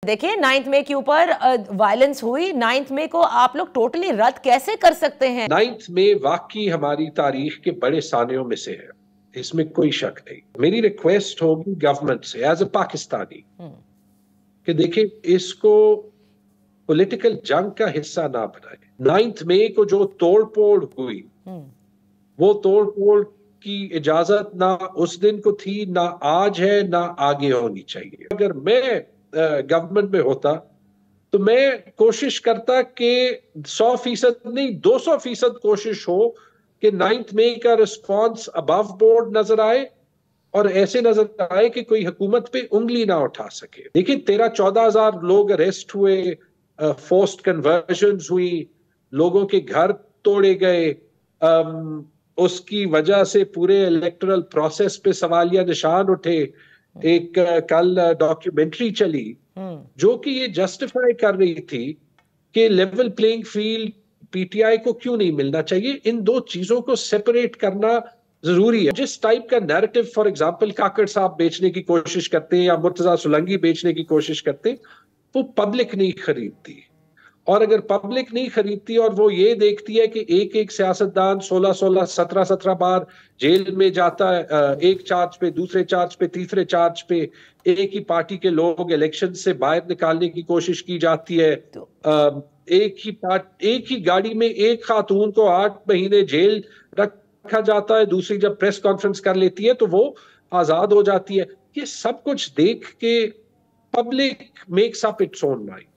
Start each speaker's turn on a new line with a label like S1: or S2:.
S1: دیکھیں 9 مئی کے اوپر وائلنس ہوئی، 9 مئی کو آپ لوگ ٹوٹلی رد کیسے کر سکتے ہیں؟
S2: 9 مئی واقعی ہماری تاریخ کے بڑے سانحوں میں سے ہے، اس میں کوئی شک نہیں۔ میری ریکویسٹ ہوگی گورنمنٹ سے ایز اے پاکستانی کہ دیکھیں اس کو پولیٹیکل جنگ کا حصہ نہ بنائے۔ 9 مئی کو جو توڑ پھوڑ ہوئی وہ توڑ پھوڑ کی اجازت نہ اس دن کو تھی، نہ آج ہے، نہ آگے ہونی چاہیے۔ اگر میں گورنمنٹ میں ہوتا تو میں کوشش کرتا کہ 100% نہیں 200% کوشش ہو کہ 9 مئی کا رسپانس ابو بورڈ نظر آئے اور ایسے نظر آئے کہ کوئی حکومت پہ انگلی نہ اٹھا سکے۔ دیکھیں 13-14 ہزار لوگ اریسٹ ہوئے، فورسڈ کنورژنز ہوئی، لوگوں کے گھر توڑے گئے، اس کی وجہ سے پورے الیکٹرل پروسیس پہ سوالیہ نشان اٹھے۔ ایک کل ڈاکیومنٹری چلی جو کہ یہ جسٹیفائی کر رہی تھی کہ level playing field P T I کو کیوں نہیں ملنا چاہیے۔ ان دو چیزوں کو سیپریٹ کرنا ضروری ہے۔ جس ٹائپ کا نیریٹو فار ایگزامپل کاکڑ صاحب بیچنے کی کوشش کرتے ہیں یا مرتضیٰ سولنگی بیچنے کی کوشش کرتے ہیں، وہ پبلک نہیں خریدتی۔ اور اگر پبلک نہیں خریدتی اور وہ یہ دیکھتی ہے کہ ایک سیاستدان 16-17 بار جیل میں جاتا ہے، ایک چارج پہ، دوسرے چارج پہ، تیسرے چارج پہ، ایک ہی پارٹی کے لوگ الیکشن سے باہر نکالنے کی کوشش کی جاتی ہے، ایک ہی گاڑی میں ایک خاتون کو 8 مہینے جیل رکھا جاتا ہے، دوسری جب پریس کانفرنس کر لیتی ہے تو وہ آزاد ہو جاتی ہے۔ یہ سب کچھ دیکھ کے پبلک میکس اپ اٹس اون مائنڈ۔